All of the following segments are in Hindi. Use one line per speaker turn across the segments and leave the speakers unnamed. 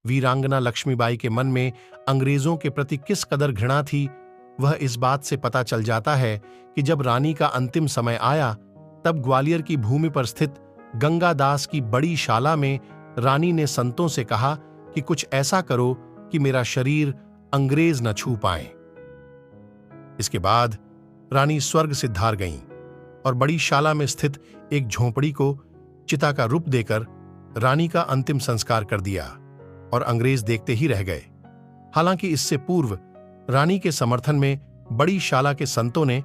वीरांगना लक्ष्मीबाई के मन में अंग्रेजों के प्रति किस कदर घृणा थी, वह इस बात से पता चल जाता है कि जब रानी का अंतिम समय आया, तब ग्वालियर की भूमि पर स्थित गंगादास की बड़ी शाला में रानी ने संतों से कहा कि कुछ ऐसा करो कि मेरा शरीर अंग्रेज न छू पाएं। इसके बाद रानी स्वर्ग सिद्धार गईं और बड़ी शाला में स्थित एक झोंपड़ी को चिता का रूप देकर रानी का अंतिम संस्कार कर दिया और अंग्रेज देखते ही रह गए। हालांकि इससे पूर्व रानी के समर्थन में बड़ी शाला के संतों ने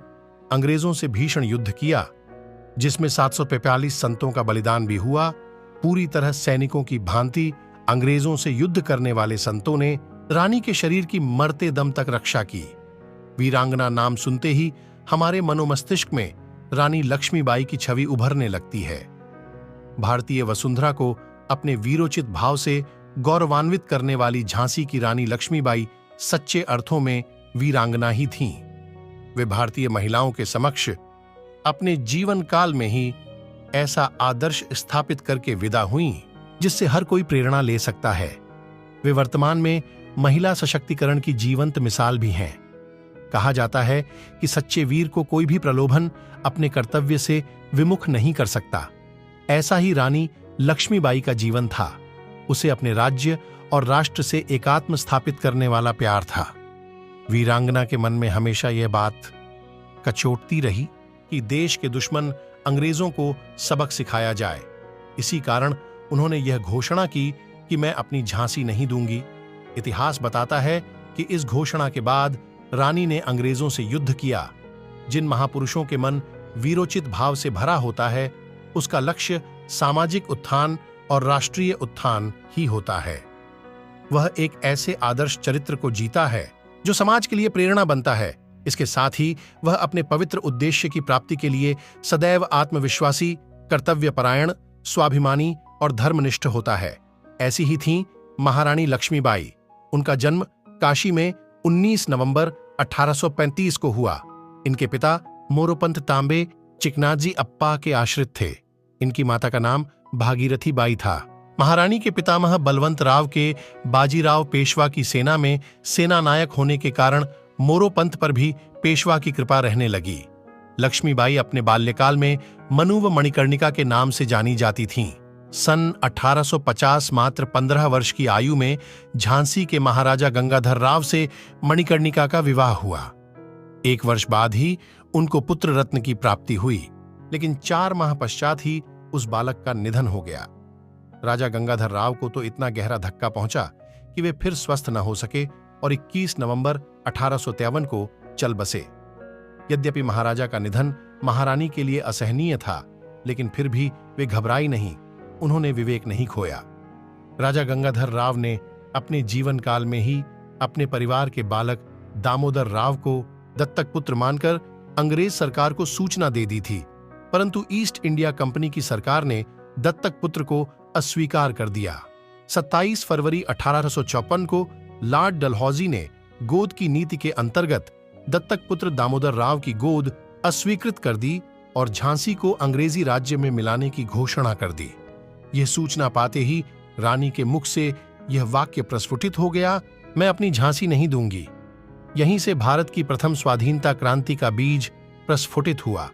अंग्रेजों से भीषण युद्ध किया, जिसमें 745 संतों का बलिदान भी हुआ। पूरी तरह सैनिकों की भांति अंग्रेजों से युद्ध करने वाले संतों ने रानी के शरीर की मरते दम तक रक्षा की। वीरांगना नाम सुनते ही हमारे मनोमस्तिष्क में रानी लक्ष्मीबाई की छवि उभरने लगती है। भारतीय वसुंधरा को अपने वीरोचित भाव से गौरवान्वित करने वाली झांसी की रानी लक्ष्मीबाई सच्चे अर्थों में वीरांगना ही थीं। वे भारतीय महिलाओं के समक्ष अपने जीवन काल में ही ऐसा आदर्श स्थापित करके विदा हुईं, जिससे हर कोई प्रेरणा ले सकता है। वे वर्तमान में महिला सशक्तिकरण की जीवंत मिसाल भी हैं। कहा जाता है कि सच्चे वीर को कोई भी प्रलोभन अपने कर्तव्य से विमुख नहीं कर सकता। ऐसा ही रानी लक्ष्मीबाई का जीवन था। उसे अपने राज्य और राष्ट्र से एकात्म स्थापित करने वाला प्यार था। वीरांगना के मन में हमेशा यह बात कचोटती रही कि देश के दुश्मन अंग्रेजों को सबक सिखाया जाए। इसी कारण उन्होंने यह घोषणा की कि मैं अपनी झांसी नहीं दूंगी। इतिहास बताता है कि इस घोषणा के बाद रानी ने अंग्रेजों से युद्ध किया। जिन महापुरुषों के मन वीरोचित भाव से भरा होता है, उसका लक्ष्य सामाजिक उत्थान और राष्ट्रीय उत्थान ही होता है। वह एक ऐसे आदर्श चरित्र को जीता है जो समाज के लिए प्रेरणा बनता है। इसके साथ ही वह अपने पवित्र उद्देश्य की प्राप्ति के लिए सदैव आत्मविश्वासी, कर्तव्यपरायण, स्वाभिमानी और धर्मनिष्ठ होता है। ऐसी ही थीं महारानी लक्ष्मीबाई। उनका जन्म काशी में 19 नवंबर 1835 को हुआ। इनके पिता मोरोपंत तांबे चिकनाजी अप्पा के आश्रित थे। इनकी माता का नाम भागीरथी बाई था। महारानी के पितामह बलवंत राव के बाजीराव पेशवा की सेना में सेना नायक होने के कारण मोरोपंत पर भी पेशवा की कृपा रहने लगी। लक्ष्मीबाई अपने बाल्यकाल में मनु व मणिकर्णिका के नाम से जानी जाती थीं। सन 1850 मात्र 15 वर्ष की आयु में झांसी के महाराजा गंगाधर राव से मणिकर्णिका का विवाह हुआ। 1 वर्ष बाद ही उनको पुत्र रत्न की प्राप्ति हुई, लेकिन 4 माह पश्चात ही उस बालक का निधन हो गया। राजा गंगाधर राव को तो इतना गहरा धक्का पहुंचा कि वे फिर स्वस्थ न हो सके और 21 नवंबर 1853 को चल बसे। यद्यपि महाराजा का निधन महारानी के लिए असहनीय था, लेकिन फिर भी वे घबराई नहीं। उन्होंने विवेक नहीं खोया। राजा गंगाधर राव ने अपने जीवन काल में ही अपने परिवार के बालक दामोदर राव को दत्तक पुत्र मानकर अंग्रेज सरकार को सूचना दे दी थी, परंतु ईस्ट इंडिया कंपनी की सरकार ने दत्तक पुत्र को अस्वीकार कर दिया। 27 फरवरी 1854 को लॉर्ड डलहौजी ने गोद की नीति के अंतर्गत दत्तक पुत्र दामोदर राव की गोद अस्वीकृत कर दी और झांसी को अंग्रेजी राज्य में मिलाने की घोषणा कर दी। यह सूचना पाते ही रानी के मुख से यह वाक्य प्रस्फुटित हो गया, मैं अपनी झांसी नहीं दूंगी। यहीं से भारत की प्रथम स्वाधीनता क्रांति का बीज प्रस्फुटित हुआ।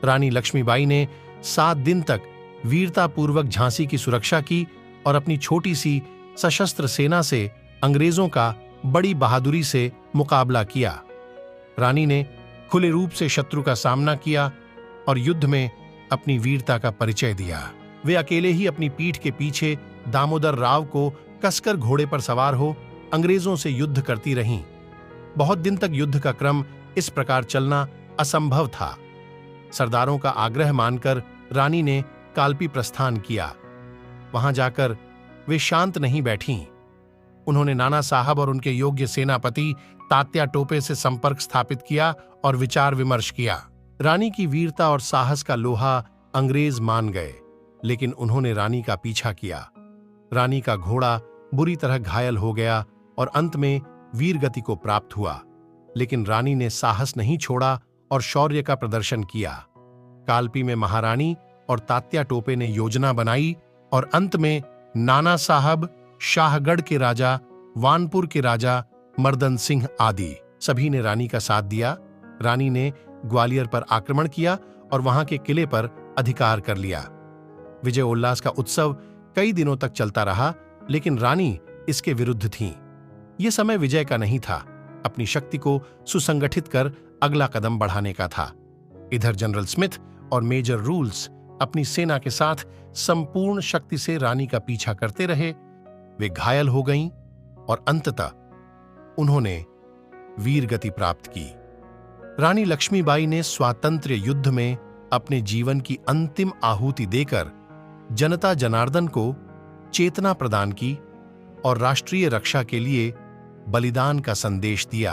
रानी लक्ष्मीबाई ने 7 दिन तक वीरतापूर्वक झांसी की सुरक्षा की और अपनी छोटी सी सशस्त्र सेना से अंग्रेजों का बड़ी बहादुरी से मुकाबला किया। रानी ने खुले रूप से शत्रु का सामना किया और युद्ध में अपनी वीरता का परिचय दिया। वे अकेले ही अपनी पीठ के पीछे दामोदर राव को कसकर घोड़े पर सवार हो अंग्रेजों से युद्ध करती रहीं। बहुत दिन तक युद्ध का क्रम इस प्रकार चलना असंभव था। सरदारों का आग्रह मानकर रानी ने कालपी प्रस्थान किया। वहां जाकर वे शांत नहीं बैठीं। उन्होंने नाना साहब और उनके योग्य सेनापति तात्या टोपे से संपर्क स्थापित किया और विचार विमर्श किया। रानी की वीरता और साहस का लोहा अंग्रेज मान गए, लेकिन उन्होंने रानी का पीछा किया। रानी का घोड़ा बुरी तरह घायल हो गया और अंत में वीर गति को प्राप्त हुआ, लेकिन रानी ने साहस नहीं छोड़ा और शौर्य का प्रदर्शन किया। कालपी में महारानी और तात्या टोपे ने योजना बनाई और अंत में नाना साहब शाहगढ़ के राजा, वानपुर के राजा मर्दन सिंह आदि सभी ने रानी का साथ दिया। रानी ने ग्वालियर पर आक्रमण किया और वहां के किले पर अधिकार कर लिया। विजय उल्लास का उत्सव कई दिनों तक चलता रहा, लेकिन रानी इसके विरुद्ध थीं। यह समय विजय का नहीं था, अपनी शक्ति को सुसंगठित कर अगला कदम बढ़ाने का था। इधर जनरल स्मिथ और मेजर रूल्स अपनी सेना के साथ संपूर्ण शक्ति से रानी का पीछा करते रहे। वे घायल हो गईं और अंततः उन्होंने वीरगति प्राप्त की। रानी लक्ष्मीबाई ने स्वातंत्र्य युद्ध में अपने जीवन की अंतिम आहुति देकर जनता जनार्दन को चेतना प्रदान की और राष्ट्रीय रक्षा के लिए बलिदान का संदेश दिया।